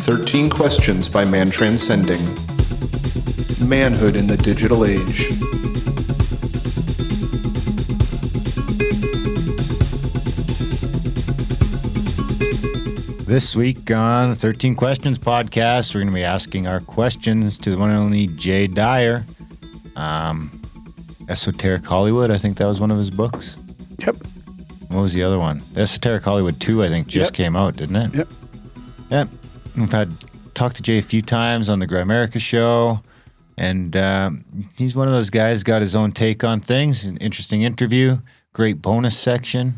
13 Questions by Mantranscending. Manhood in the Digital Age. This week on the 13 Questions podcast, we're going to be asking our questions to the one and only Jay Dyer. Esoteric Hollywood, I think that was one of his books. Yep. What was the other one? Esoteric Hollywood 2, I think, just came out, didn't it? Yep. Yep. We've talked to Jay a few times on the Grimerica show, and he's one of those guys, got his own take on things. An interesting interview, great bonus section.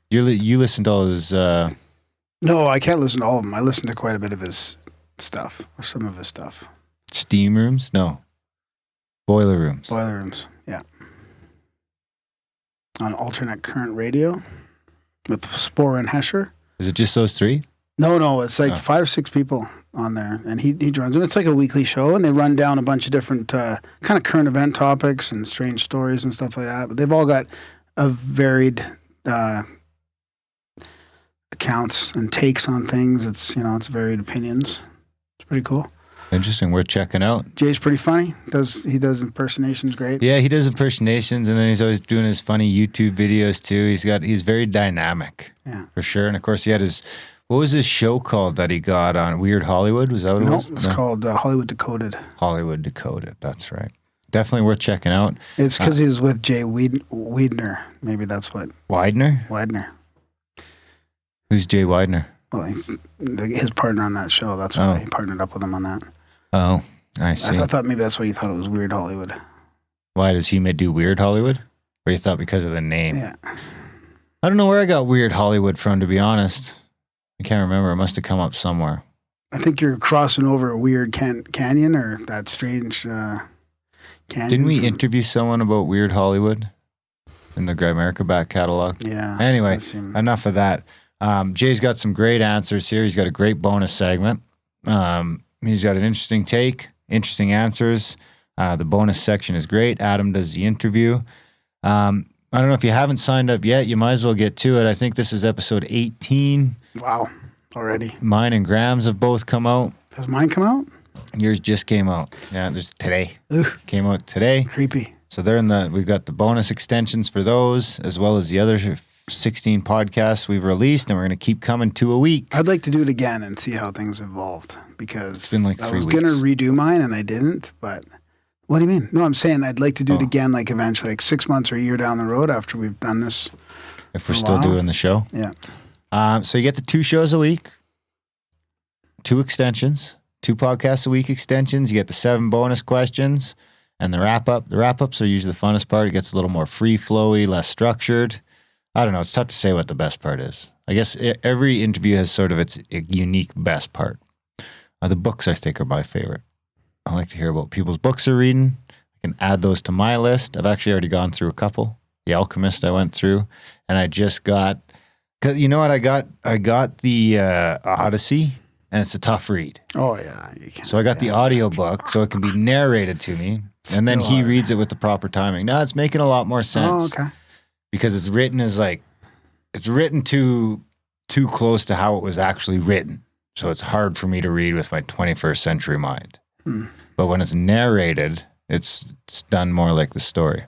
You listen to all his... No, I can't listen to all of them. I listen to quite a bit of his stuff, or some of his stuff. Steam rooms? No. Boiler rooms. Boiler rooms, yeah. On alternate current radio with Sporer and Hesher. Is it just those three? No, it's like 5 or 6 people on there, and he joins them. It's like a weekly show, and they run down a bunch of different kind of current event topics and strange stories and stuff like that. But they've all got a varied accounts and takes on things. It's varied opinions. It's pretty cool. Interesting. We're checking out. Jay's pretty funny. He does impersonations great. Yeah, he does impersonations, and then he's always doing his funny YouTube videos too. He's very dynamic. Yeah, for sure. And of course, he had what was his show called that he got on Weird Hollywood? Was that what it was? It's called Hollywood Decoded. Hollywood Decoded. That's right. Definitely worth checking out. It's because he was with Jay Weidner. Maybe that's what. Widener. Who's Jay Widener? Well, he's his partner on that show. That's why he partnered up with him on that. Oh, I see. I thought maybe that's why you thought it was Weird Hollywood. Why does he do Weird Hollywood? Or you thought because of the name? Yeah. I don't know where I got Weird Hollywood from, to be honest. I can't remember. It must have come up somewhere. I think you're crossing over a weird canyon or that strange canyon. Didn't we interview someone about Weird Hollywood in the Grimerica back catalog? Yeah. Anyway, enough of that. Jay's got some great answers here. He's got a great bonus segment. He's got an interesting take, interesting answers. The bonus section is great. Adam does the interview. I don't know if you haven't signed up yet. You might as well get to it. I think this is episode 18. Wow, already. Mine and Graham's have both come out. Has mine come out? Yours just came out. Yeah, there's today. Ugh. Came out today. Creepy. So we've got the bonus extensions for those, as well as the other 16 podcasts we've released, and we're going to keep coming 2 a week. I'd like to do it again and see how things evolved, because it's been like 3 weeks. I was going to redo mine and I didn't, but what do you mean? No, I'm saying I'd like to do it again, like eventually, like 6 months or a year down the road after we've done this. If we're still doing the show. Yeah. So you get the 2 shows a week, 2 extensions, 2 podcasts a week extensions. You get the 7 bonus questions and the wrap-up. The wrap-ups are usually the funnest part. It gets a little more free-flowy, less structured. I don't know. It's tough to say what the best part is. I guess every interview has sort of its unique best part. The books, I think, are my favorite. I like to hear about people's books they're reading. I can add those to my list. I've actually already gone through a couple. The Alchemist I went through. And I just got... Because you know what I got? I got the Odyssey, and it's a tough read. Oh, yeah. So I got the audiobook, so it can be narrated to me. And then he reads it with the proper timing. Now it's making a lot more sense. Oh, okay. Because it's written too close to how it was actually written. So it's hard for me to read with my 21st century mind. But when it's narrated, it's done more like the story.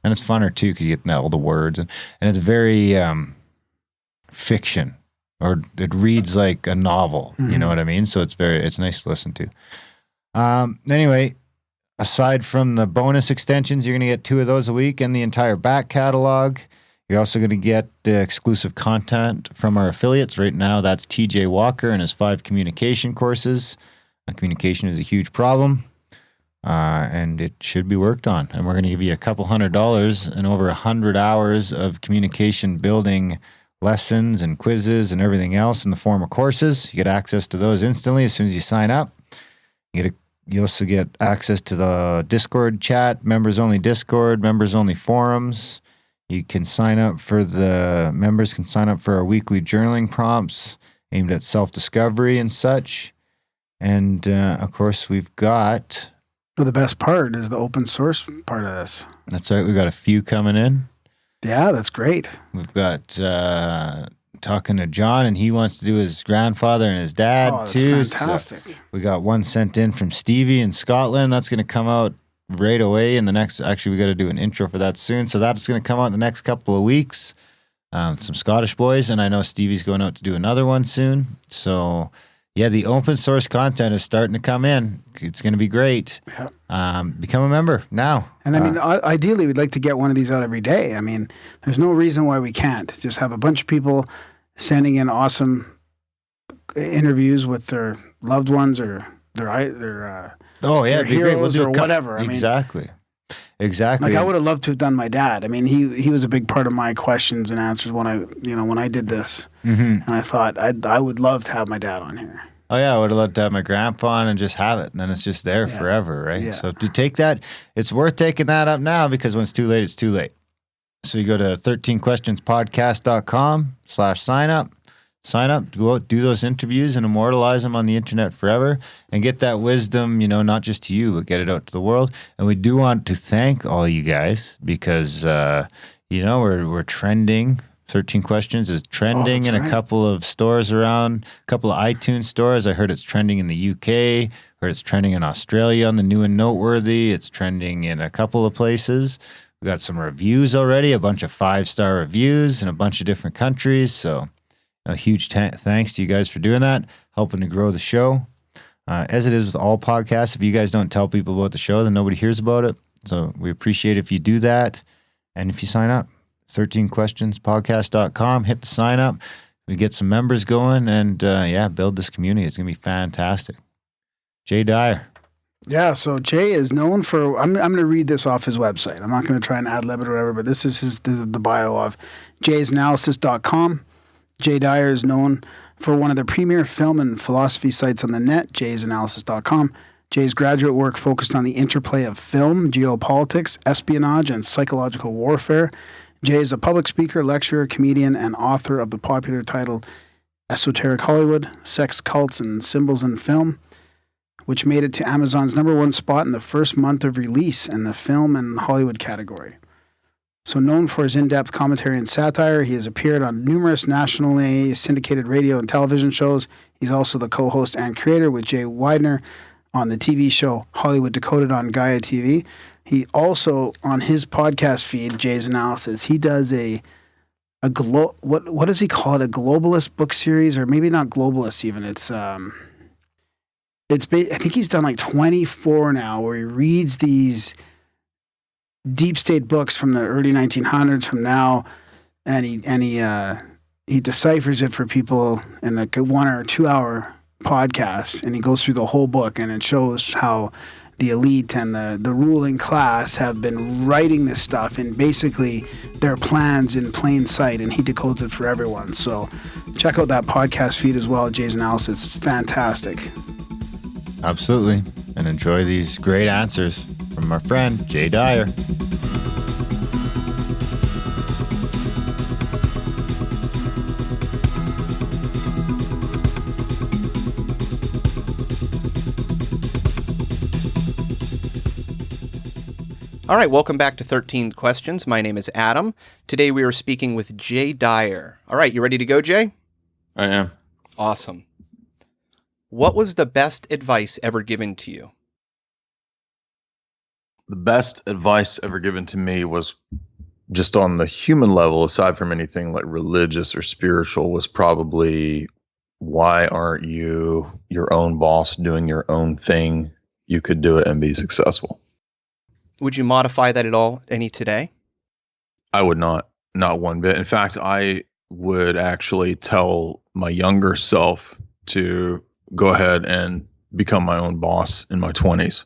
And it's funner too, because you get all the words. And it's very fiction, or it reads like a novel. Mm-hmm. You know what I mean? So it's nice to listen to. Anyway, aside from the bonus extensions, you're going to get 2 of those a week and the entire back catalog. You're also going to get exclusive content from our affiliates. Right now, that's TJ Walker and his 5 communication courses. Communication is a huge problem, and it should be worked on. And we're going to give you a couple $100 and over 100 hours of communication building lessons and quizzes and everything else in the form of courses. You get access to those instantly as soon as you sign up. You also get access to the Discord chat, members-only Discord, members-only forums. You can members can sign up for our weekly journaling prompts aimed at self-discovery and such. And, of course, we've got... Well, the best part is the open source part of this. That's right. We've got a few coming in. Yeah, that's great. We've got talking to John, and he wants to do his grandfather and his dad Oh, that's too. fantastic. So we got one sent in from Stevie in Scotland. That's going to come out right away in the next. Actually, we got to do an intro for that soon. So that's going to come out in the next couple of weeks. Some Scottish boys, and I know Stevie's going out to do another one soon. So yeah, the open source content is starting to come in. It's going to be great. Yeah. Become a member now. And I mean, ideally, we'd like to get one of these out every day. I mean, there's no reason why we can't. Just have a bunch of people sending in awesome interviews with their loved ones or their Their heroes or whatever. Exactly. Exactly. Like I would have loved to have done my dad. I mean, he was a big part of my questions and answers when I did this. And I thought I would love to have my dad on here. Oh yeah, I would have loved to have my grandpa on and just have it, and then it's just there forever, right? Yeah. So to take that, it's worth taking that up now, because when it's too late, it's too late. So you go to 13questionspodcast.com/sign up. Sign up, go out, do those interviews and immortalize them on the internet forever, and get that wisdom, not just to you, but get it out to the world. And we do want to thank all you guys, because, we're trending. 13 Questions is trending in a couple of stores around, a couple of iTunes stores. I heard it's trending in the UK, heard it's trending in Australia on the New and Noteworthy. It's trending in a couple of places. We got some reviews already, a bunch of 5-star reviews in a bunch of different countries. So a huge thanks to you guys for doing that, helping to grow the show. As it is with all podcasts, if you guys don't tell people about the show, then nobody hears about it. So we appreciate if you do that. And if you sign up, 13questionspodcast.com, hit the sign up. We get some members going and, build this community. It's going to be fantastic. Jay Dyer. Yeah, so Jay is known for, I'm going to read this off his website. I'm not going to try and ad-lib it or whatever, but this is the bio of jaysanalysis.com. Jay Dyer is known for one of the premier film and philosophy sites on the net, jaysanalysis.com. Jay's graduate work focused on the interplay of film, geopolitics, espionage, and psychological warfare. Jay is a public speaker, lecturer, comedian, and author of the popular title Esoteric Hollywood, Sex, Cults, and Symbols in Film, which made it to Amazon's #1 spot in the first month of release in the film and Hollywood category. So known for his in-depth commentary and satire, he has appeared on numerous nationally syndicated radio and television shows. He's also the co-host and creator with Jay Widener on the TV show Hollywood Decoded on Gaia TV. He also, on his podcast feed, Jay's Analysis, he does what does he call it? A globalist book series, or maybe not globalist even. I think he's done like 24 now, where he reads these deep state books from the early 1900s from now, and he deciphers it for people in like a 1 or 2 hour podcast, and he goes through the whole book, and it shows how the elite and the ruling class have been writing this stuff and basically their plans in plain sight, and he decodes it for everyone. So check out that podcast feed as well, Jay's Analysis. It's fantastic. Absolutely. And enjoy these great answers from our friend Jay Dyer. All right, welcome back to 13 Questions. My name is Adam. Today we are speaking with Jay Dyer. All right, you ready to go, Jay? I am. Awesome. What was the best advice ever given to you? The best advice ever given to me was just on the human level, aside from anything like religious or spiritual, was probably, why aren't you your own boss doing your own thing? You could do it and be successful. Would you modify that at all any today? I would not one bit. In fact, I would actually tell my younger self to go ahead and become my own boss in my 20s.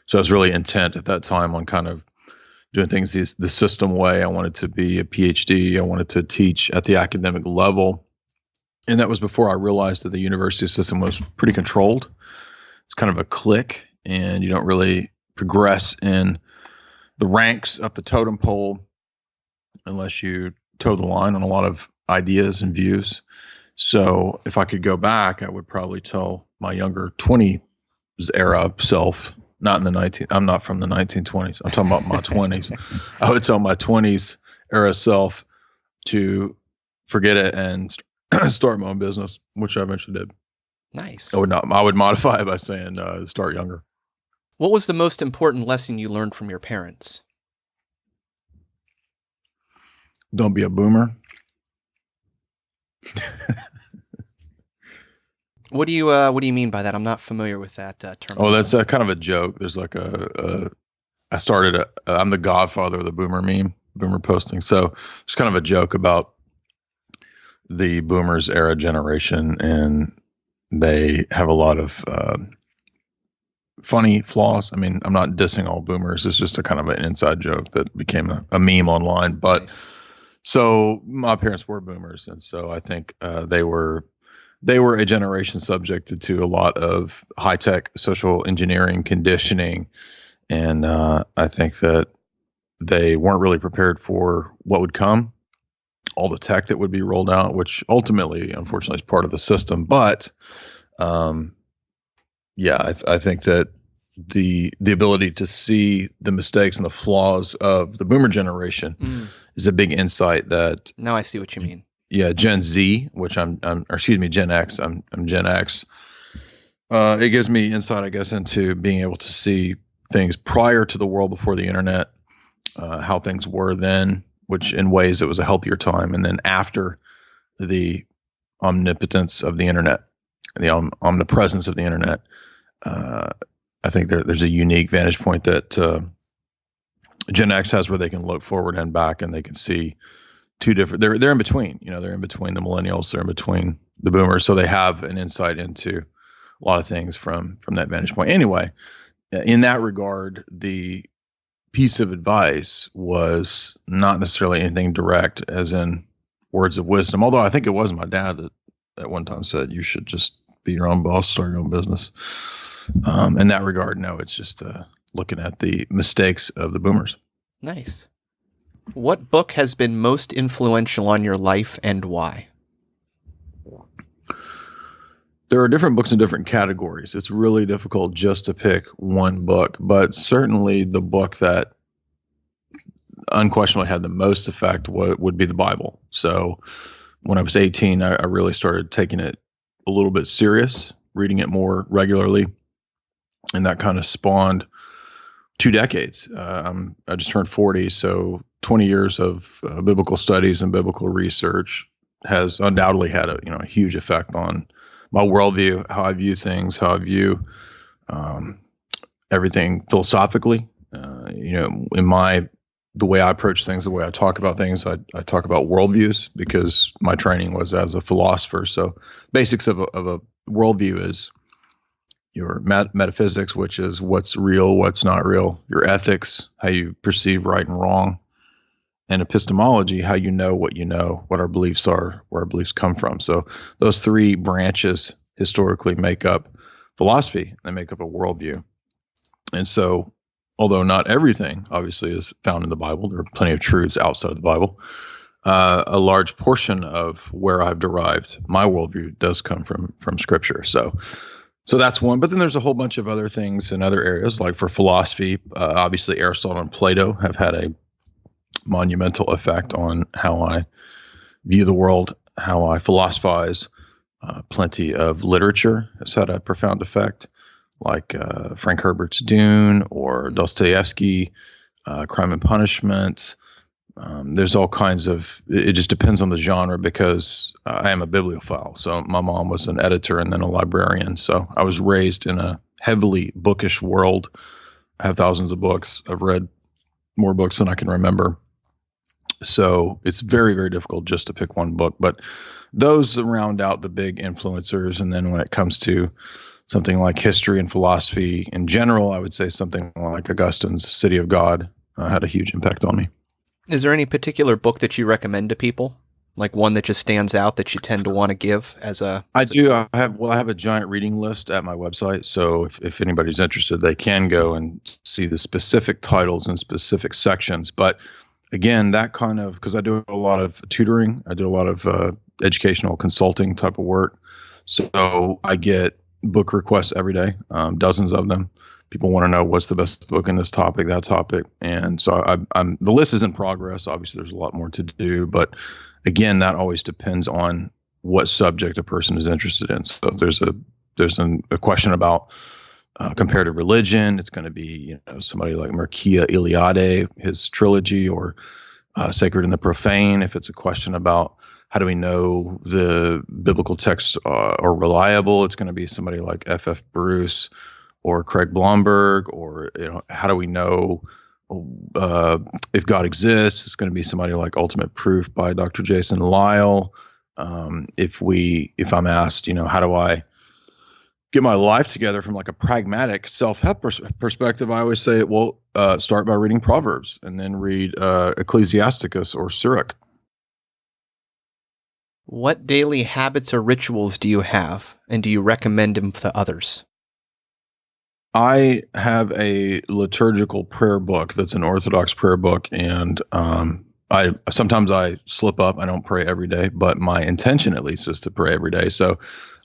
So I was really intent at that time on kind of doing things the system way. I wanted to be a PhD. I wanted to teach at the academic level. And that was before I realized that the university system was pretty controlled. It's kind of a clique, and you don't really progress in the ranks up the totem pole unless you toe the line on a lot of ideas and views. So if I could go back, I would probably tell my younger 20s era self, I'm not from the 1920s. I'm talking about my 20s. I would tell my 20s era self to forget it and start my own business, which I eventually did. Nice. I would modify it by saying start younger. What was the most important lesson you learned from your parents? Don't be a boomer. What do you mean by that? I'm not familiar with that term. Oh, that's kind of a joke. There's like I'm the godfather of the boomer meme, boomer posting. So it's kind of a joke about the boomers era generation, and they have a lot of funny flaws. I mean, I'm not dissing all boomers. It's just a kind of an inside joke that became a meme online. But Nice. So my parents were boomers, and so I think they were a generation subjected to a lot of high tech social engineering conditioning, and I think that they weren't really prepared for what would come, all the tech that would be rolled out, which ultimately, unfortunately, is part of the system. But yeah, I think that the ability to see the mistakes and the flaws of the boomer generation is a big insight that. Now I see what you mean. Yeah, Gen Z, which or excuse me, Gen X. I'm Gen X. It gives me insight, I guess, into being able to see things prior to the world before the internet, how things were then, which in ways it was a healthier time, and then after the omnipotence of the internet, the omnipresence of the internet. I think there's a unique vantage point that Gen X has, where they can look forward and back, and they can see two different. They're in between. They're in between the millennials. They're in between the boomers, so they have an insight into a lot of things from that vantage point. Anyway, in that regard, the piece of advice was not necessarily anything direct, as in words of wisdom. Although I think it was my dad that at one time said, "You should just be your own boss, start your own business." In that regard, no, it's just looking at the mistakes of the boomers. Nice. What book has been most influential on your life, and why? There are different books in different categories. It's really difficult just to pick one book, but certainly the book that unquestionably had the most effect would be the Bible. So when I was 18, I really started taking it a little bit serious, reading it more regularly. And that kind of spawned 2 decades. I just turned 40, so 20 years of biblical studies and biblical research has undoubtedly had a huge effect on my worldview, how I view things, how I view everything philosophically. The way I approach things, the way I talk about things, I talk about worldviews, because my training was as a philosopher. So basics of a worldview is your metaphysics, which is what's real, what's not real, your ethics, how you perceive right and wrong, and epistemology, how you know, what our beliefs are, where our beliefs come from. So those 3 branches historically make up philosophy. They make up a worldview. And so, although not everything obviously is found in the Bible, there are plenty of truths outside of the Bible. A large portion of where I've derived my worldview does come from Scripture. So that's one, but then there's a whole bunch of other things in other areas. Like for philosophy, obviously Aristotle and Plato have had a monumental effect on how I view the world, how I philosophize. Plenty of literature has had a profound effect, like Frank Herbert's Dune or Dostoevsky, Crime and Punishment. There's all kinds of, it just depends on the genre, because I am a bibliophile. So my mom was an editor and then a librarian. So I was raised in a heavily bookish world. I have thousands of books. I've read more books than I can remember. So it's very, very difficult just to pick one book. But those round out the big influencers. And then when it comes to something like history and philosophy in general, I would say something like Augustine's City of God had a huge impact on me. Is there any particular book that you recommend to people? Like one that just stands out that you tend to want to give as a... I have a giant reading list at my website. So if anybody's interested, they can go and see the specific titles and specific sections. But again, that kind of, because I do a lot of tutoring, I do a lot of educational consulting type of work. So I get book requests every day, dozens of them. People want to know what's the best book in this topic, that topic. And so I'm the list is in progress. Obviously, there's a lot more to do. But again, that always depends on what subject a person is interested in. So if there's a question about comparative religion, it's going to be somebody like Mircea Eliade, his trilogy, or Sacred and the Profane. If it's a question about how do we know the biblical texts are reliable, it's going to be somebody like F.F. Bruce or Craig Blomberg. Or how do we know if God exists? It's going to be somebody like Ultimate Proof by Dr. Jason Lisle. If I'm asked, how do I get my life together from like a pragmatic self-help perspective, I always say, well, start by reading Proverbs and then read Ecclesiasticus or Sirach. What daily habits or rituals do you have, and do you recommend them to others? I have a liturgical prayer book that's an Orthodox prayer book, and I sometimes slip up. I don't pray every day, but my intention at least is to pray every day. So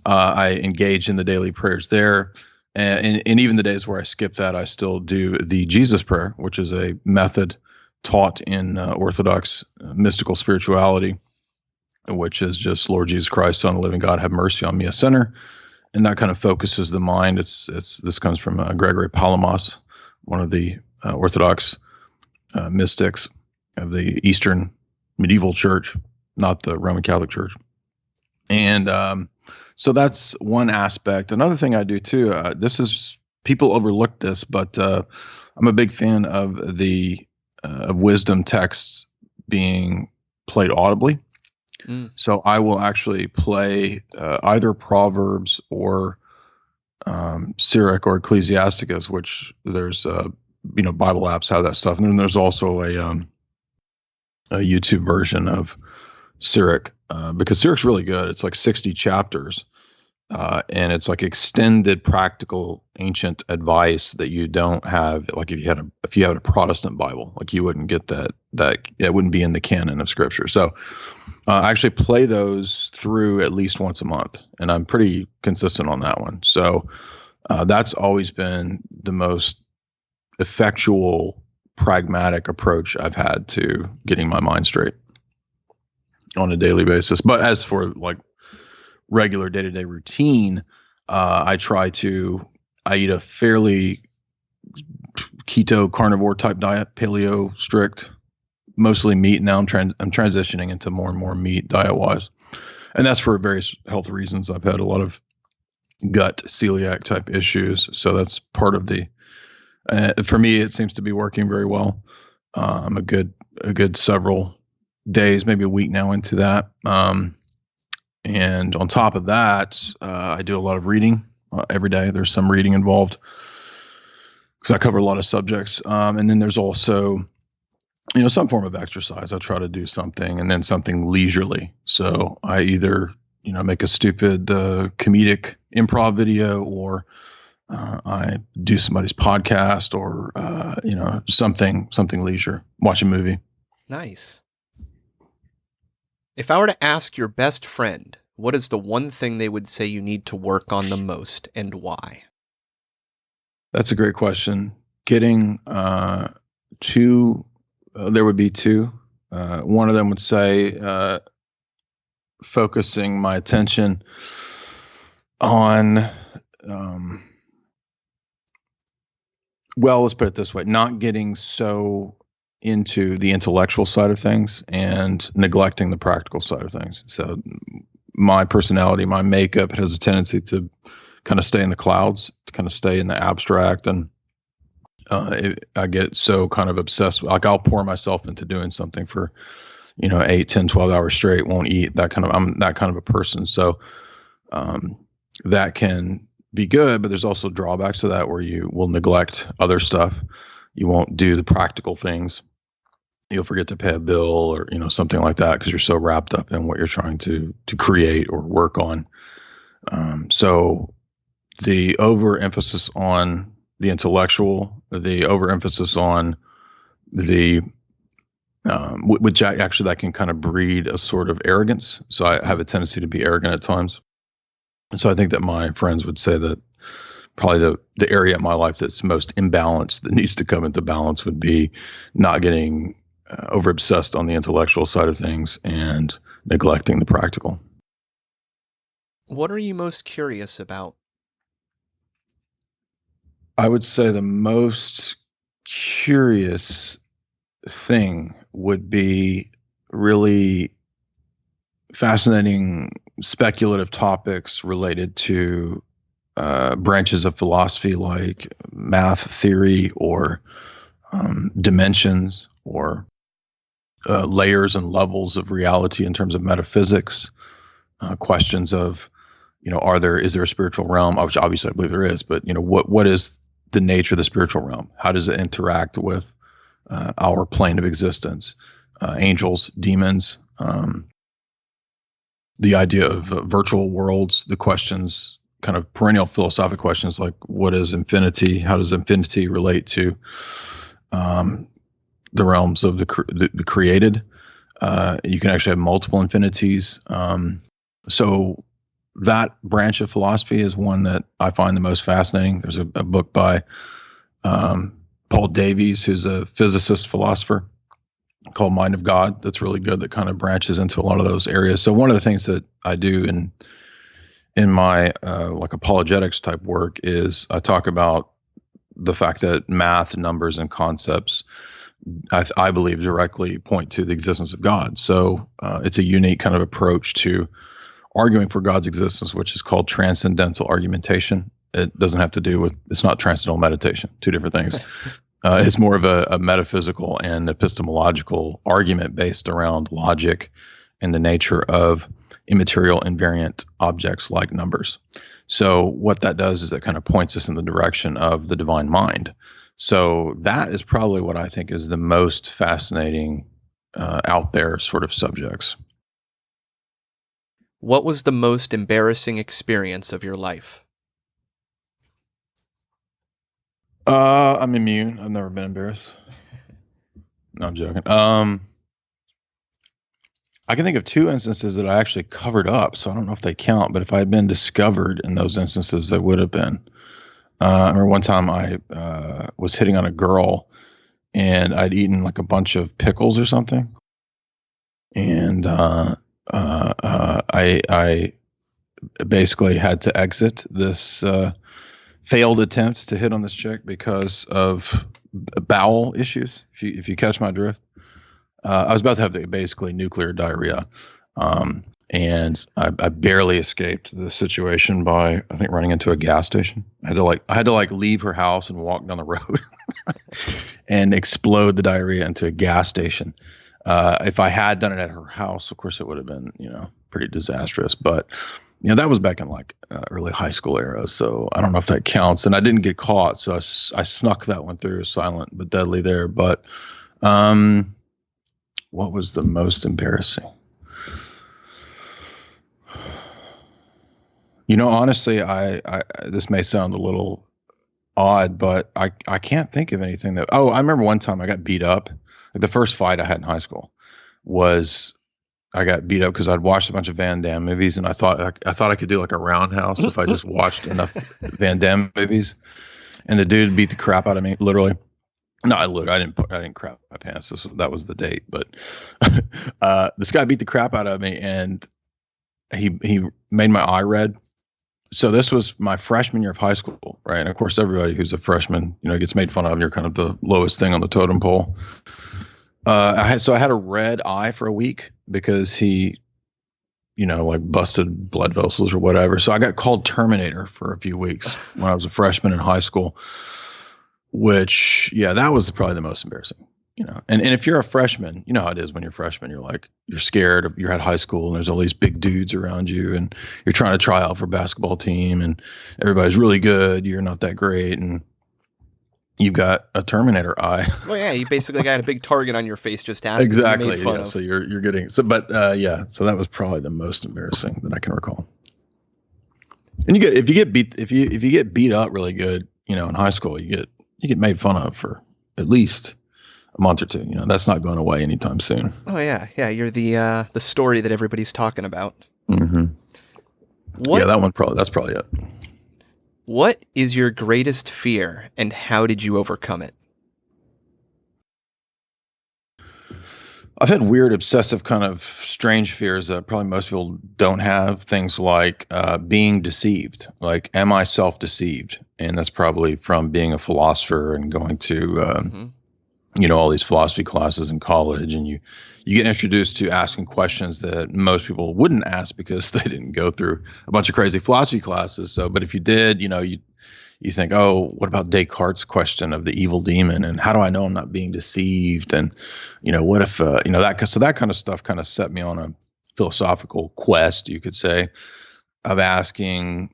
I engage in the daily prayers there. And even the days where I skip that, I still do the Jesus prayer, which is a method taught in Orthodox mystical spirituality, which is just, Lord Jesus Christ, Son of the living God, have mercy on me, a sinner. And that kind of focuses the mind. This comes from Gregory Palamas, one of the Orthodox mystics of the Eastern medieval church, not the Roman Catholic Church. And so that's one aspect. Another thing I do too, people overlook this, but I'm a big fan of of wisdom texts being played audibly. So I will actually play either Proverbs or Sirach or Ecclesiasticus, which there's Bible apps have that stuff, and then there's also a YouTube version of Sirach because Sirach's really good. It's like 60 chapters, and it's like extended practical ancient advice that you don't have. Like if you had a Protestant Bible, like you wouldn't get that it wouldn't be in the canon of Scripture. So I actually play those through at least once a month, and I'm pretty consistent on that one. So that's always been the most effectual, pragmatic approach I've had to getting my mind straight on a daily basis. But as for like regular day-to-day routine, I eat a fairly keto carnivore type diet, paleo strict, mostly meat. Now I'm transitioning into more and more meat diet-wise, and that's for various health reasons. I've had a lot of gut celiac type issues, so that's part of the. For me, it seems to be working very well. I'm a good several days, maybe a week now into that. And on top of that, I do a lot of reading every day. There's some reading involved because I cover a lot of subjects. And then there's also, some form of exercise. I try to do something, and then something leisurely. So I either, make a stupid comedic improv video, or I do somebody's podcast, or something leisure, watch a movie. Nice. If I were to ask your best friend, what is the one thing they would say you need to work on the most, and why? That's a great question. Getting there would be two. One of them would say focusing my attention on, let's put it this way, not getting so into the intellectual side of things and neglecting the practical side of things. So my personality, my makeup has a tendency to kind of stay in the clouds, to kind of stay in the abstract. And I get so kind of obsessed. Like I'll pour myself into doing something for, 8, 10, 12 hours straight, won't eat. I'm that kind of a person. So that can be good, but there's also drawbacks to that where you will neglect other stuff. You won't do the practical things. You'll forget to pay a bill or, something like that because you're so wrapped up in what you're trying to create or work on. So the overemphasis on the intellectual, the overemphasis on the, which actually that can kind of breed a sort of arrogance. So I have a tendency to be arrogant at times. And so I think that my friends would say that probably the area of my life that's most imbalanced, that needs to come into balance, would be not getting over obsessed on the intellectual side of things and neglecting the practical. What are you most curious about? I would say the most curious thing would be really fascinating speculative topics related to branches of philosophy like math theory, or dimensions, or layers and levels of reality in terms of metaphysics. Questions of, is there a spiritual realm? Which obviously I believe there is, but what is the nature of the spiritual realm? How does it interact with our plane of existence? Angels, demons, the idea of virtual worlds, the questions, kind of perennial philosophic questions like, what is infinity? How does infinity relate to the realms of the created? You can actually have multiple infinities. So that branch of philosophy is one that I find the most fascinating. There's a book by Paul Davies, who's a physicist philosopher, called Mind of God, that's really good, that kind of branches into a lot of those areas. So one of the things that I do in my like apologetics type work is I talk about the fact that math, numbers, and concepts, I believe, directly point to the existence of God. So it's a unique kind of approach to arguing for God's existence, which is called transcendental argumentation. It doesn't have to do with, it's not transcendental meditation, two different things. It's more of a metaphysical and epistemological argument based around logic and the nature of immaterial invariant objects like numbers. So what that does is it kind of points us in the direction of the divine mind. So that is probably what I think is the most fascinating out there sort of subjects. What was the most embarrassing experience of your life? I'm immune. I've never been embarrassed. No, I'm joking. I can think of two instances that I actually covered up, so I don't know if they count, but if I had been discovered in those instances, they would have been. I remember one time I was hitting on a girl, and I'd eaten like a bunch of pickles or something. And I basically had to exit this failed attempt to hit on this chick because of bowel issues. If you catch my drift, I was about to have basically nuclear diarrhea, and I barely escaped the situation by, I think, running into a gas station. I had to leave her house and walk down the road and explode the diarrhea into a gas station. If I had done it at her house, of course, it would have been, pretty disastrous. But that was back in like early high school era, so I don't know if that counts. And I didn't get caught, so I snuck that one through, silent but deadly there. But what was the most embarrassing? Honestly, I this may sound a little odd, but I can't think of anything that. Oh, I remember one time I got beat up. Like the first fight I had in high school was, I got beat up because I'd watched a bunch of Van Damme movies, and I thought I could do like a roundhouse if I just watched enough Van Damme movies. And the dude beat the crap out of me, literally. No, I didn't crap my pants. That was the date. But this guy beat the crap out of me, and he made my eye red. So this was my freshman year of high school, right? And of course, everybody who's a freshman, gets made fun of. You're kind of the lowest thing on the totem pole. I had a red eye for a week because he, like busted blood vessels or whatever. So I got called Terminator for a few weeks when I was a freshman in high school, which, that was probably the most embarrassing, and if you're a freshman, you know how it is when you're a freshman, you're scared, you're at high school and there's all these big dudes around you and you're trying to try out for a basketball team and everybody's really good. You're not that great. And you've got a Terminator eye. Well, yeah, you basically got a big target on your face just asking. Exactly. Yeah. So you're getting so, but so that was probably the most embarrassing that I can recall. And if you get beat up really good, in high school, you get made fun of for at least a month or two. That's not going away anytime soon. Oh yeah, you're the story that everybody's talking about. Mm-hmm. Yeah, that's probably it. What is your greatest fear, and how did you overcome it? I've had weird, obsessive, kind of strange fears that probably most people don't have. Things like being deceived. Like, am I self-deceived? And that's probably from being a philosopher and going to, all these philosophy classes in college. And you get introduced to asking questions that most people wouldn't ask because they didn't go through a bunch of crazy philosophy classes. So, but if you did, you think, oh, what about Descartes' question of the evil demon, and how do I know I'm not being deceived? And, what if, that kind of stuff kind of set me on a philosophical quest, you could say, of asking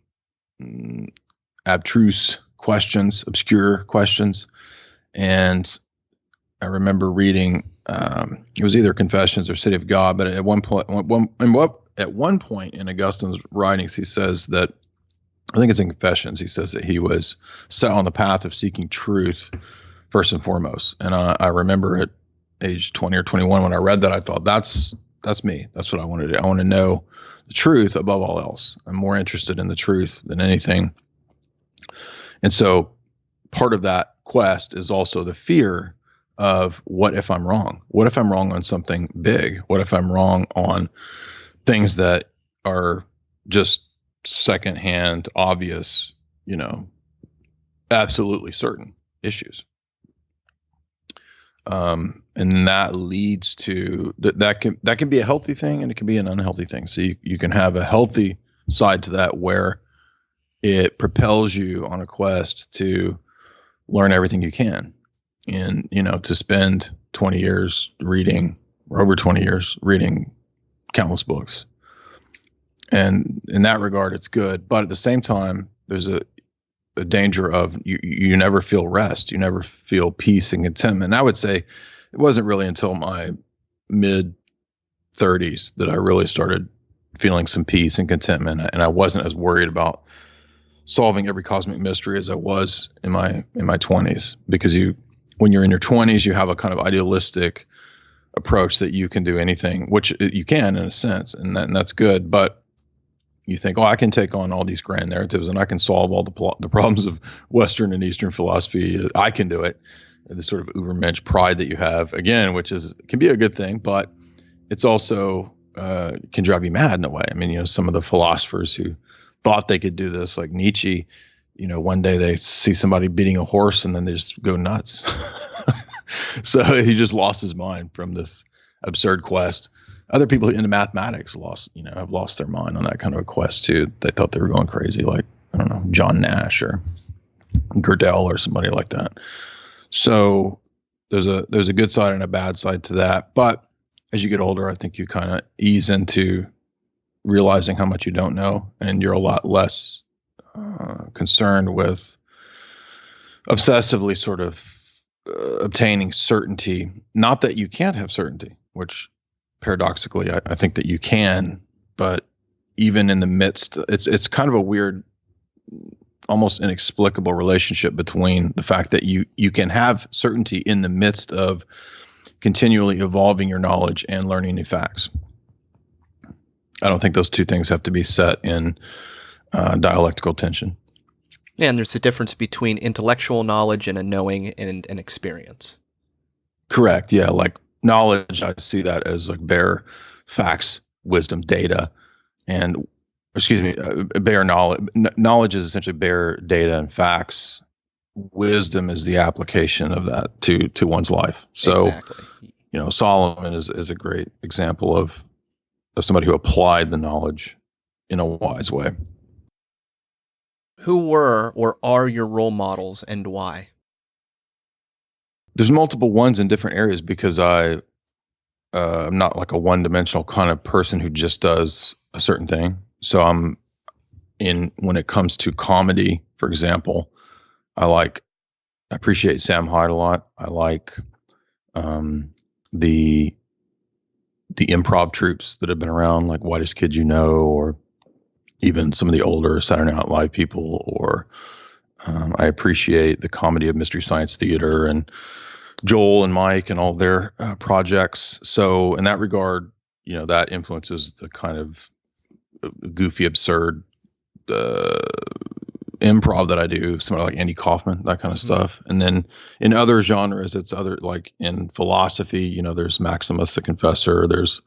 abstruse questions, obscure questions. And I remember reading, it was either Confessions or City of God, but at one point in Augustine's writings, he says that, I think it's in Confessions, he says that he was set on the path of seeking truth first and foremost. And I remember at age 20 or 21 when I read that, I thought, that's me. That's what I want to do. I want to know the truth above all else. I'm more interested in the truth than anything. And so part of that quest is also the fear of, what if I'm wrong? What if I'm wrong on something big? What if I'm wrong on things that are just secondhand, obvious, absolutely certain issues? And that leads to that can be a healthy thing, and it can be an unhealthy thing. So you can have a healthy side to that where it propels you on a quest to learn everything you can, and to spend 20 years reading, or over 20 years reading countless books. And in that regard, it's good. But at the same time, there's a danger of you never feel rest. You never feel peace and contentment. And I would say it wasn't really until my mid 30s that I really started feeling some peace and contentment. And I wasn't as worried about solving every cosmic mystery as I was in my 20s. Because when you're in your 20s, you have a kind of idealistic approach that you can do anything, which you can in a sense, and that's good. But you think, I can take on all these grand narratives, and I can solve all the problems of Western and Eastern philosophy. I can do it. The sort of ubermensch pride that you have, again, which can be a good thing, but it's also can drive you mad in a way. I mean, some of the philosophers who thought they could do this, like Nietzsche, one day they see somebody beating a horse and then they just go nuts. So he just lost his mind from this absurd quest. Other people into mathematics have lost their mind on that kind of a quest too. They thought they were going crazy, like, I don't know, John Nash or Gödel or somebody like that. So there's a good side and a bad side to that. But as you get older, I think you kind of ease into realizing how much you don't know, and you're a lot less concerned with obsessively sort of obtaining certainty. Not that you can't have certainty, which paradoxically I think that you can, but even in the midst, it's kind of a weird, almost inexplicable relationship between the fact that you can have certainty in the midst of continually evolving your knowledge and learning new facts. I don't think those two things have to be set in dialectical tension. Yeah, and there's a difference between intellectual knowledge and a knowing and an experience. Correct. Yeah, like knowledge, I see that as like bare facts, wisdom, data, and bare knowledge. Knowledge is essentially bare data and facts. Wisdom is the application of that to one's life. So, exactly. Solomon is a great example of somebody who applied the knowledge in a wise way. Who were or are your role models, and why? There's multiple ones in different areas, because I'm not like a one-dimensional kind of person who just does a certain thing. So when it comes to comedy, for example, I appreciate Sam Hyde a lot. I like the improv troops that have been around, like Whitest Kid You Know, or even some of the older Saturday Night Live people, or I appreciate the comedy of Mystery Science Theater and Joel and Mike and all their projects. So in that regard, that influences the kind of goofy, absurd improv that I do, somebody like Andy Kaufman, that kind of stuff. And then in other genres, it's other, like in philosophy, there's Maximus the Confessor, there's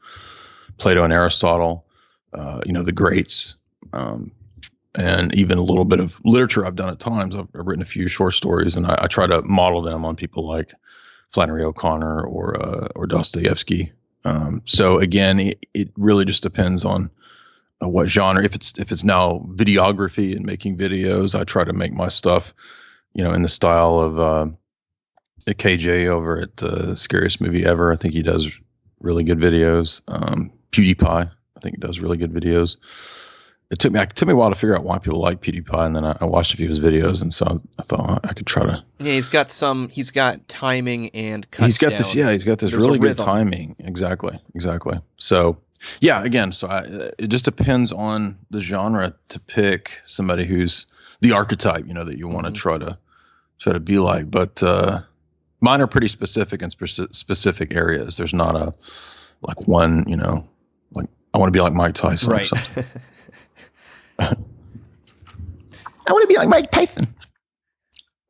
Plato and Aristotle, the greats, and even a little bit of literature I've done at times. I've written a few short stories, and I try to model them on people like Flannery O'Connor or Dostoevsky. So again, it really just depends on what genre. If it's now videography and making videos, I try to make my stuff, in the style of KJ over at Scariest Movie Ever. I think he does really good videos. PewDiePie, I think he does really good videos. It took me a while to figure out why people like PewDiePie, and then I watched a few of his videos, and so I thought I could try to. Yeah, he's got timing and cuts he's got down. this. Yeah, he's got this There's really good timing. Exactly. So yeah, again, so it just depends on the genre to pick somebody who's the archetype, that you want to try to be like. But mine are pretty specific in specific areas. There's not a like one, like I want to be like Mike Tyson or something. I want to be like Mike Tyson.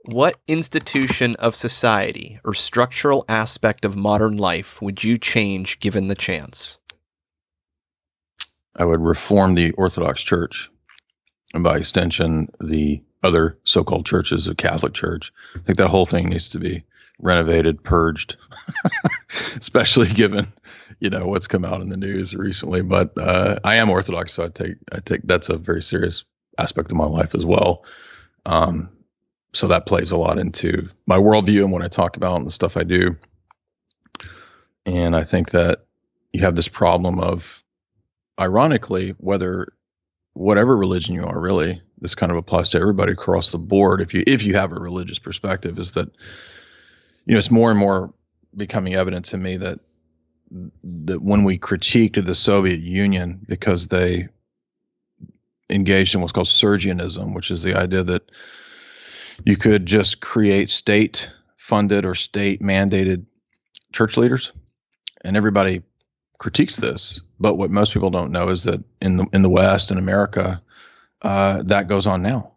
What institution of society or structural aspect of modern life would you change given the chance? I would reform the Orthodox Church, and by extension, the other so-called churches of Catholic Church. I think that whole thing needs to be renovated, purged, especially given what's come out in the news recently. But I am Orthodox, so I take that's a very serious aspect of my life as well. So that plays a lot into my worldview and what I talk about and the stuff I do. And I think that you have this problem of, ironically, whatever religion you are, really, this kind of applies to everybody across the board. If you have a religious perspective, is that it's more and more becoming evident to me that when we critiqued the Soviet Union because they engaged in what's called Sergianism, which is the idea that you could just create state-funded or state-mandated church leaders, and everybody critiques this. But what most people don't know is that in the West, in America, that goes on now.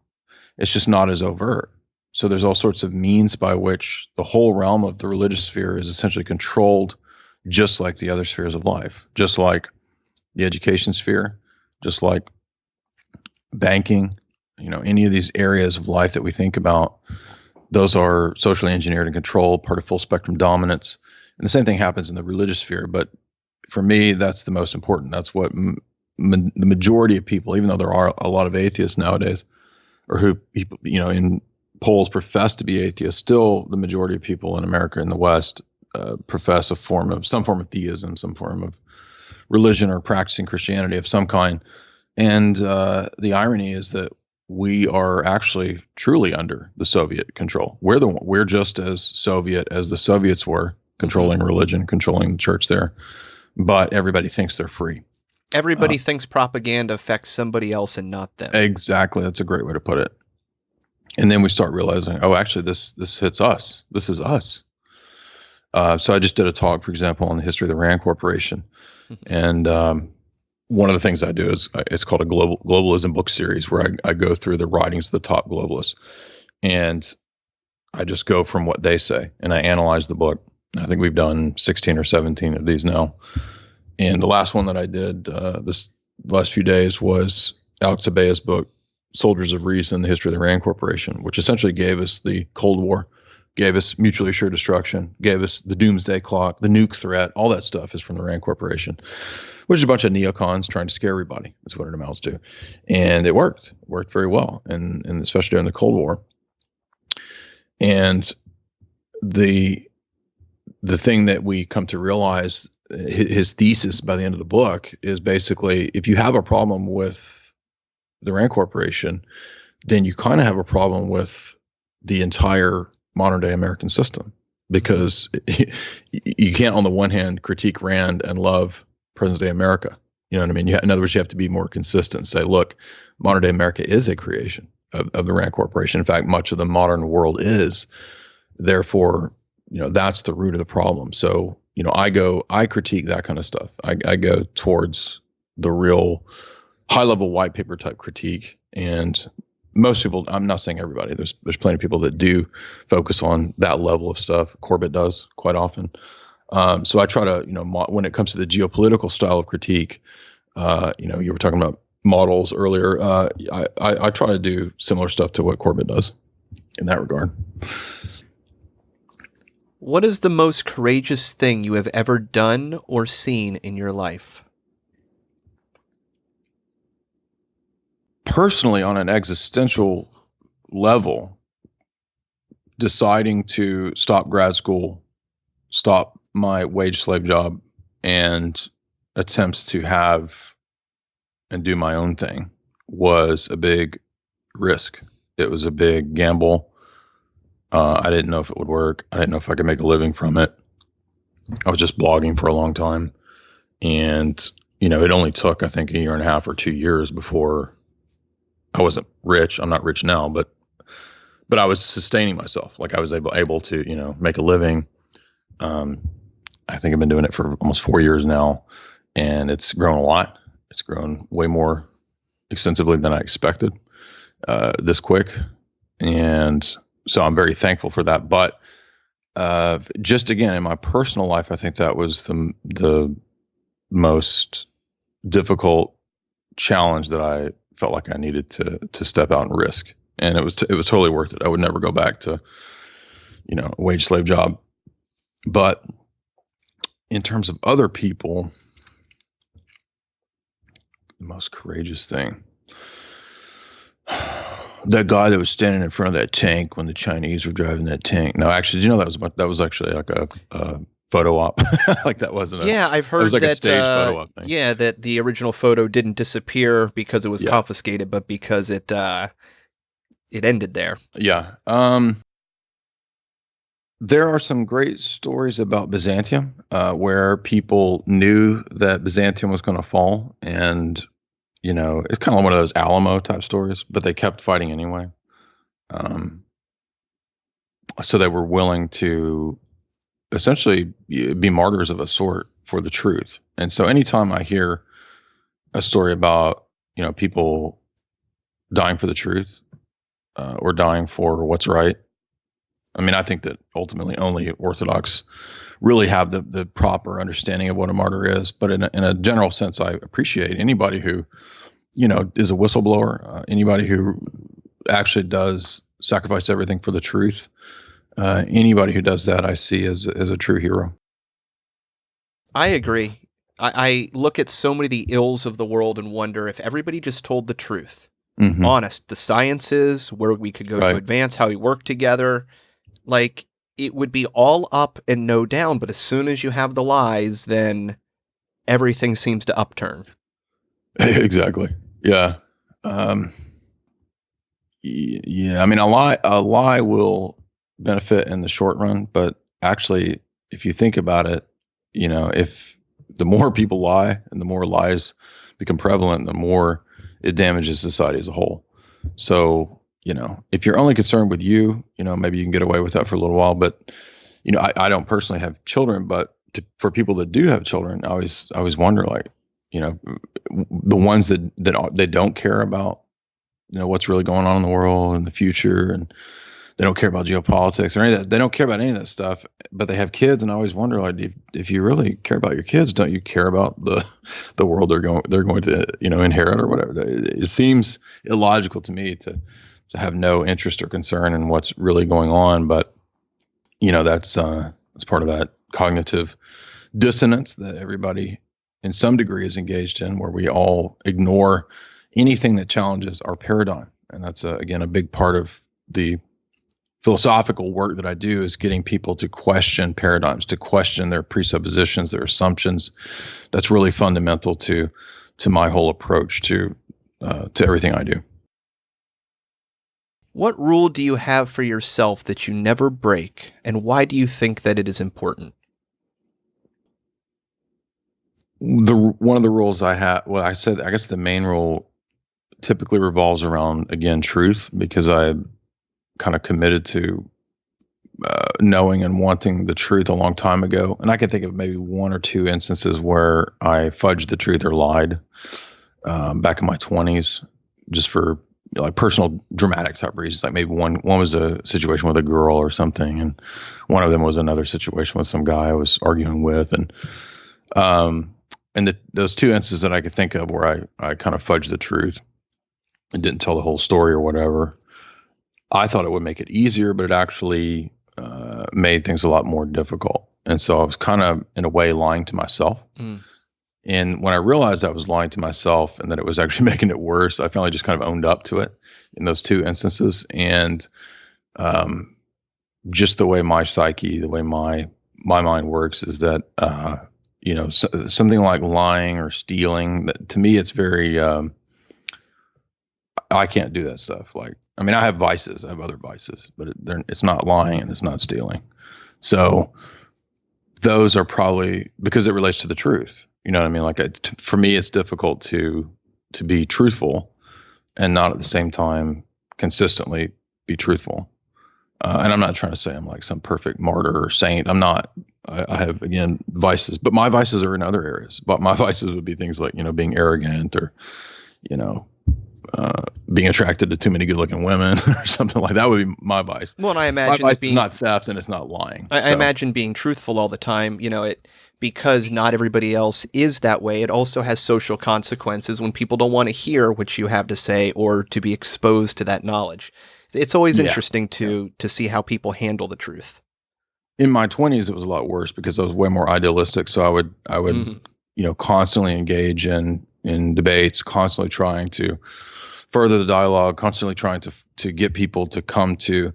It's just not as overt. So there's all sorts of means by which the whole realm of the religious sphere is essentially controlled, just like the other spheres of life, just like the education sphere, just like banking, any of these areas of life that we think about, those are socially engineered and controlled, part of full spectrum dominance. And the same thing happens in the religious sphere. But for me, that's the most important. That's what the majority of people, even though there are a lot of atheists nowadays, or who people, in polls profess to be atheists, still the majority of people in America and the West profess some form of theism, some form of religion or practicing Christianity of some kind. And the irony is that we are actually truly under the Soviet control. We're just as Soviet as the Soviets were, controlling religion, controlling the church there. But everybody thinks they're free. Everybody thinks propaganda affects somebody else and not them. Exactly. That's a great way to put it. And then we start realizing, actually, this hits us. This is us. So I just did a talk, for example, on the history of the RAND Corporation. And one of the things I do is it's called a globalism book series, where I go through the writings of the top globalists. And I just go from what they say, and I analyze the book. I think we've done 16 or 17 of these now. And the last one that I did this last few days was Alex Abea's book, Soldiers of Reason, the History of the RAND Corporation, which essentially gave us the Cold War, gave us mutually assured destruction, gave us the doomsday clock, the nuke threat. All that stuff is from the RAND Corporation, which is a bunch of neocons trying to scare everybody. That's what it amounts to. And it worked. It worked very well, and especially during the Cold War. And the thing that we come to realize, his thesis by the end of the book, is basically, if you have a problem with the RAND Corporation, then you kind of have a problem with the entire modern day American system, because you can't, on the one hand, critique RAND and love present day America. You know what I mean? In other words, you have to be more consistent. Say, look, modern day America is a creation of the RAND Corporation. In fact, much of the modern world is. Therefore, that's the root of the problem. So, I critique that kind of stuff. I go towards the real high level white paper type critique, and most people, I'm not saying everybody, there's plenty of people that do focus on that level of stuff. Corbett does quite often. So I try to, when it comes to the geopolitical style of critique, you were talking about models earlier. I try to do similar stuff to what Corbett does in that regard. What is the most courageous thing you have ever done or seen in your life? Personally, on an existential level, deciding to stop grad school, stop my wage slave job, and attempts to have and do my own thing was a big risk. It was a big gamble. I didn't know if it would work. I didn't know if I could make a living from it. I was just blogging for a long time. And, it only took, I think, 1.5 years or 2 years before I wasn't rich. I'm not rich now, but I was sustaining myself. Like, I was able to, make a living. I think I've been doing it for almost 4 years now, and it's grown a lot. It's grown way more extensively than I expected, this quick. And so I'm very thankful for that. But just again, in my personal life, I think that was the most difficult challenge that I felt like I needed to step out and risk. And it was totally worth it. I would never go back to, a wage slave job. But in terms of other people, the most courageous thing, that guy that was standing in front of that tank when the Chinese were driving that tank. No, actually, did you know that was actually like a photo op? Like, that wasn't I've heard it was like that, a staged photo op thing. Yeah, that the original photo didn't disappear because it was confiscated, but because it ended there. Yeah. There are some great stories about Byzantium, where people knew that Byzantium was going to fall, and it's kind of one of those Alamo type stories, but they kept fighting anyway. So they were willing to essentially be martyrs of a sort for the truth. And so anytime I hear a story about, people dying for the truth, or dying for what's right, I mean, I think that ultimately only Orthodox really have the proper understanding of what a martyr is. But in a general sense, I appreciate anybody who, is a whistleblower, anybody who actually does sacrifice everything for the truth. Anybody who does that, I see as a true hero. I agree. I look at so many of the ills of the world and wonder if everybody just told the truth. Mm-hmm. Honest, the sciences, where we could go to advance, how we work together. Like, it would be all up and no down, but as soon as you have the lies, then everything seems to upturn. Exactly. Yeah. Yeah. I mean, a lie will benefit in the short run, but actually, if you think about it, if the more people lie and the more lies become prevalent, the more it damages society as a whole. So, if you're only concerned with you, maybe you can get away with that for a little while. But, I don't personally have children, but for people that do have children, I always wonder, like, the ones that they don't care about, what's really going on in the world and the future, and they don't care about geopolitics or any of that. They don't care about any of that stuff, but they have kids, and I always wonder, like, if you really care about your kids, don't you care about the world they're going to inherit or whatever? It seems illogical to me to have no interest or concern in what's really going on, but that's part of that cognitive dissonance that everybody in some degree is engaged in, where we all ignore anything that challenges our paradigm. And that's again a big part of the philosophical work that I do, is getting people to question paradigms, to question their presuppositions, their assumptions. That's really fundamental to my whole approach to everything I do. What rule do you have for yourself that you never break, and why do you think that it is important? One of the rules I have, I guess the main rule typically revolves around, again, truth, because I kind of committed to knowing and wanting the truth a long time ago. And I can think of maybe one or two instances where I fudged the truth or lied back in my 20s, just for like personal dramatic type reasons. Like maybe one was a situation with a girl or something, and one of them was another situation with some guy I was arguing with, and those two instances that I could think of where I kind of fudged the truth and didn't tell the whole story or whatever, I thought it would make it easier, but it actually made things a lot more difficult. And so I was kind of, in a way, lying to myself. And when I realized I was lying to myself and that it was actually making it worse, I finally just kind of owned up to it in those two instances. And just the way my psyche, the way my mind works is that, something like lying or stealing, that, to me, it's very, I can't do that stuff. Like, I mean, I have vices. I have other vices, but it's not lying and it's not stealing. So those are probably because it relates to the truth. You know what I mean? Like, for me, it's difficult to be truthful and not at the same time consistently be truthful. And I'm not trying to say I'm like some perfect martyr or saint. I'm not. I have, again, vices, but my vices are in other areas. But my vices would be things like, being arrogant or, being attracted to too many good-looking women or something like that would be my vice. Well, and I imagine my vice is not theft and it's not lying. I imagine being truthful all the time, because not everybody else is that way. It also has social consequences when people don't want to hear what you have to say or to be exposed to that knowledge. It's always interesting to see how people handle the truth. In my 20s, it was a lot worse because I was way more idealistic. So I would constantly engage in debates, constantly trying to further the dialogue, constantly trying to get people to come to,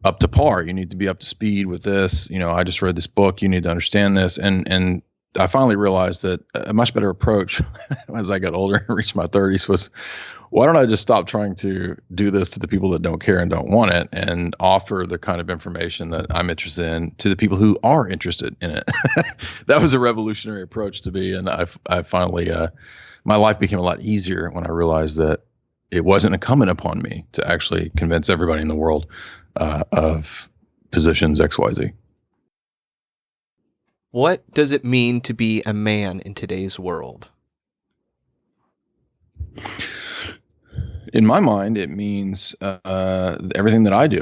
up to par. You need to be up to speed with this. I just read this book. You need to understand this. And I finally realized that a much better approach as I got older and reached my 30s was, why don't I just stop trying to do this to the people that don't care and don't want it, and offer the kind of information that I'm interested in to the people who are interested in it. That was a revolutionary approach to be. And I finally, my life became a lot easier when I realized that it wasn't incumbent upon me to actually convince everybody in the world of positions XYZ. What does it mean to be a man in today's world? In my mind, it means everything that I do.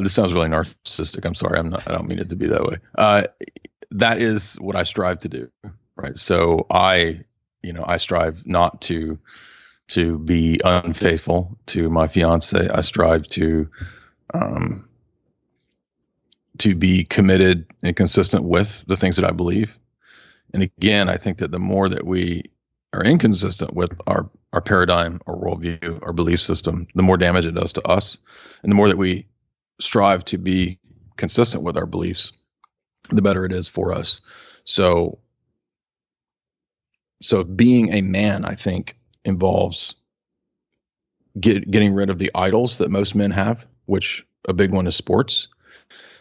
This sounds really narcissistic. I'm sorry. I don't mean it to be that way. That is what I strive to do. Right. So I strive not to be unfaithful to my fiance. I strive to be committed and consistent with the things that I believe. And again, I think that the more that we are inconsistent with our paradigm, our worldview, our belief system, the more damage it does to us. And the more that we strive to be consistent with our beliefs, the better it is for us. So being a man, I think, involves getting rid of the idols that most men have, which a big one is sports.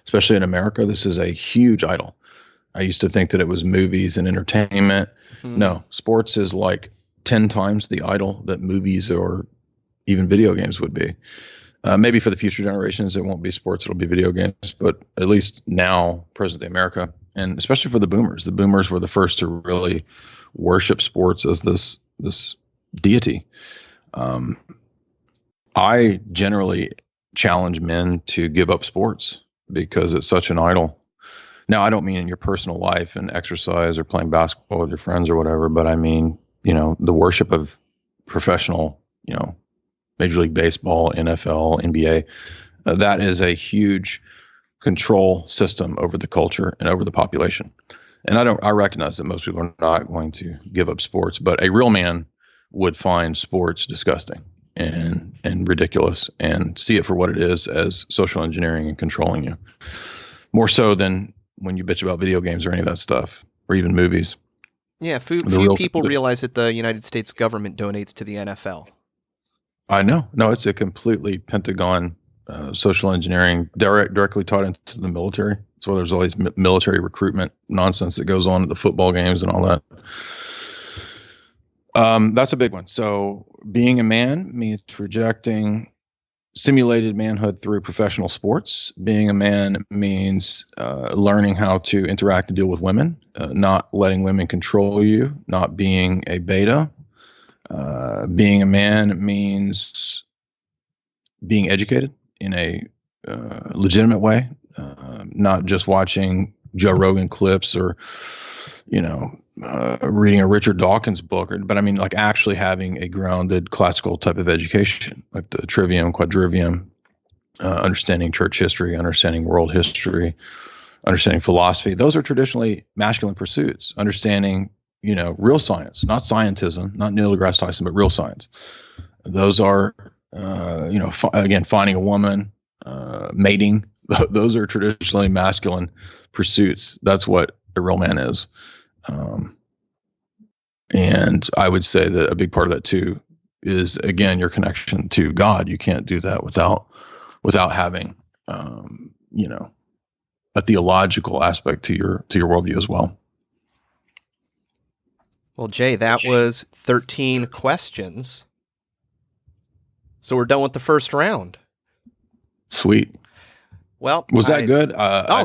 Especially in America, this is a huge idol. I used to think that it was movies and entertainment. Mm-hmm. No, sports is like 10 times the idol that movies or even video games would be. Maybe for the future generations, it won't be sports, it'll be video games. But at least now, present-day America, and especially for the boomers were the first to really worship sports as this deity. I generally challenge men to give up sports because it's such an idol. Now, I don't mean in your personal life and exercise or playing basketball with your friends or whatever, but I mean, the worship of professional, Major League Baseball, NFL, NBA, that is a huge control system over the culture and over the population. And I recognize that most people are not going to give up sports, but a real man would find sports disgusting and ridiculous and see it for what it is, as social engineering and controlling you. More so than when you bitch about video games or any of that stuff, or even movies. Yeah, few people realize that the United States government donates to the NFL. I know. No, it's a completely Pentagon social engineering directly taught into the military. So there's all these military recruitment nonsense that goes on at the football games and all that. That's a big one. So being a man means rejecting simulated manhood through professional sports. Being a man means learning how to interact and deal with women, not letting women control you, not being a beta, Being a man means being educated in a legitimate way, not just watching Joe Rogan clips or, reading a Richard Dawkins book, but I mean, like actually having a grounded classical type of education, like the trivium, quadrivium, understanding church history, understanding world history, understanding philosophy. Those are traditionally masculine pursuits. Understanding, real science, not scientism, not Neil deGrasse Tyson, but real science. Those are, again, finding a woman, mating. Those are traditionally masculine pursuits. That's what a real man is. And I would say that a big part of that too is, again, your connection to God. You can't do that without having, a theological aspect to your worldview as well. Well, Jay, that was 13 questions. So we're done with the first round. Sweet. Well, was that good?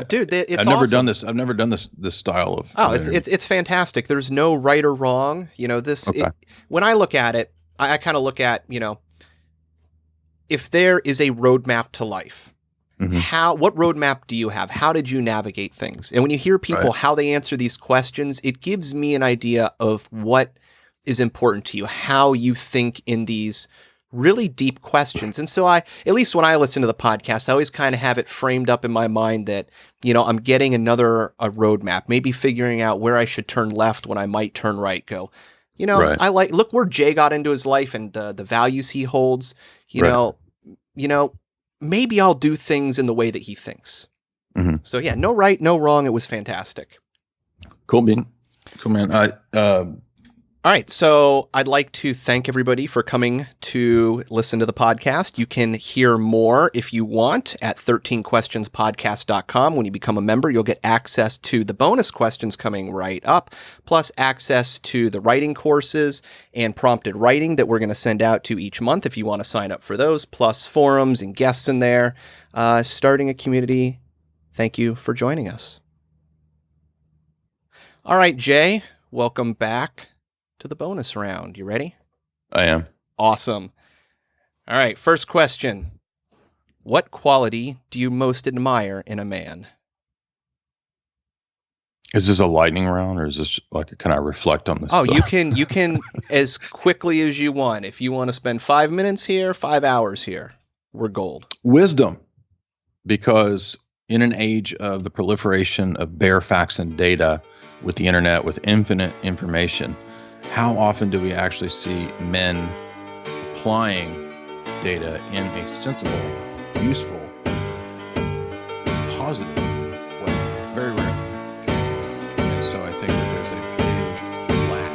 Dude, it's I've never awesome. done this. I've never done this style of. It's fantastic. There's no right or wrong. Okay. When I look at it, I kind of look at, if there is a roadmap to life, what roadmap do you have? How did you navigate things? And when you hear people, how they answer these questions, it gives me an idea of what is important to you, how you think in these really deep questions. And so at least when I listen to the podcast, I always kind of have it framed up in my mind that, I'm getting a roadmap, maybe figuring out where I should turn left when I might turn right, look where Jay got into his life and the values he holds, maybe I'll do things in the way that he thinks. So yeah, no right, no wrong. It was fantastic. Cool, man. All right, so I'd like to thank everybody for coming to listen to the podcast. You can hear more if you want at 13questionspodcast.com. When you become a member, you'll get access to the bonus questions coming right up, plus access to the writing courses and prompted writing that we're going to send out to each month if you want to sign up for those, plus forums and guests in there. Starting a community. Thank you for joining us. All right, Jay, welcome back to the bonus round. You ready? I am. Awesome. All right. First question. What quality do you most admire in a man? Is this a lightning round or is this like, can I reflect on this? Oh, stuff? You can as quickly as you want. If you want to spend 5 minutes here, 5 hours here, we're gold. Wisdom, because in an age of the proliferation of bare facts and data with the internet, with infinite information, how often do we actually see men applying data in a sensible, useful, positive way? Very rare. And so I think that there's a big lack.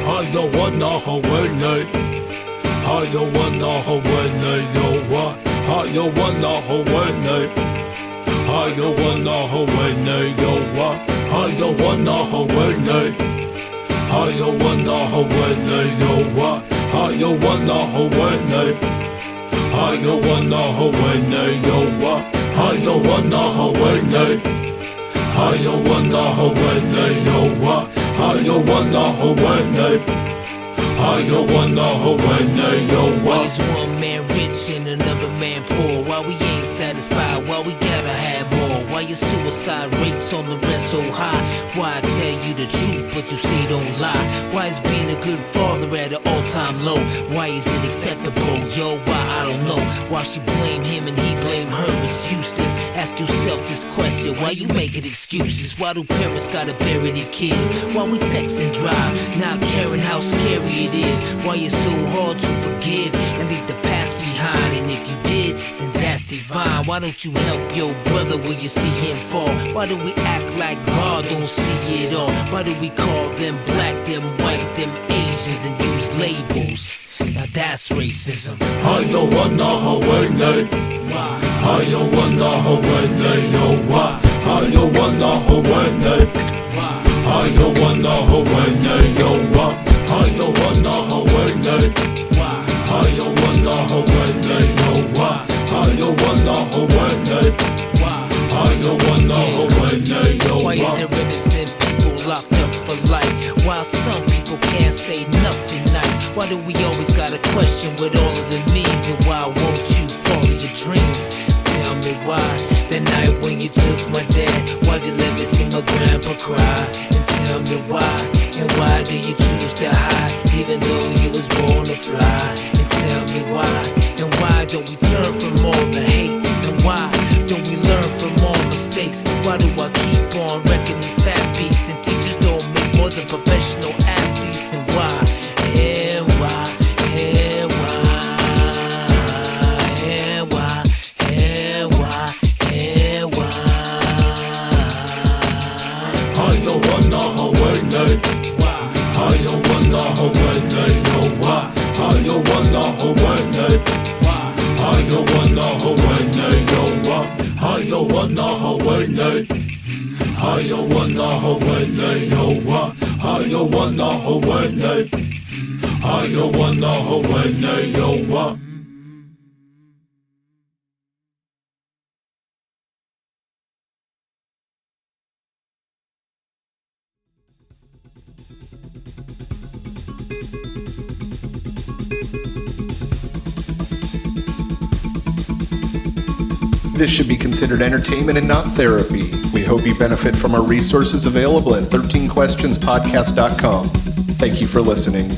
I don't want no Hawaii. I don't want no Hawaii. Yo, what? I don't want no Hawaii. I don't want no Hawaii. Yo, what? I don't want no Hawaii. I don't want no Hawaii. Yo, what? I don't want no Hawaii. I don't want no Hawaii. Yo, what? I don't want no Hawaii. I don't want no Hawaii. Yo, what? I don't want no Hawaii. I don't want no Hawaii. Yo, what? Why is one man rich and another man poor? Why we ain't satisfied? Why we gotta have more? Why your suicide rates on the rest so high? Why I tell you the truth but you say don't lie? Why is being a good father at an all-time low? Why is it acceptable? Yo, why? I don't know. Why she blame him and he blame her? It's useless. Ask yourself this question. Why you making excuses? Why do parents gotta bury their kids? Why we text and drive, not caring how scary it is? Why it's so hard to forgive and leave the past behind? And if you did, then that's divine. Why don't you help your brother when you see him fall? Why do we act like God don't see it all? Why do we call them black, them white, them Asians and use labels? Now that's racism. I don't want no Hawaii. Why? I don't want no Hawaii. Yo, why? I don't want no Hawaii. Why? I don't want no Hawaii. Yo, why? I don't want no Hawaii. Why? I don't want say nothing nice? Why do we always gotta question what all of it means? And why won't you follow your dreams? Tell me why. That night when you took my dad, why'd you let me see my grandpa cry? And tell me why. And why do you choose to hide, even though you was born to fly? And tell me why. And why don't we turn from all the hate? And why don't we learn from all mistakes? Why do I keep on wrecking these fat beats? And teachers don't make more than professional athletes. And why? And why? And why? And why? And why? And why? I wanna Hawaii. I wanna Hawaii. Why? I wanna Hawaii. I wanna Hawaii. I wanna Hawaii. I wanna Hawaii. I wanna Hawaii. I wanna Hawaii. This should be considered entertainment and not therapy. We hope you benefit from our resources available at 13questionspodcast.com. Thank you for listening.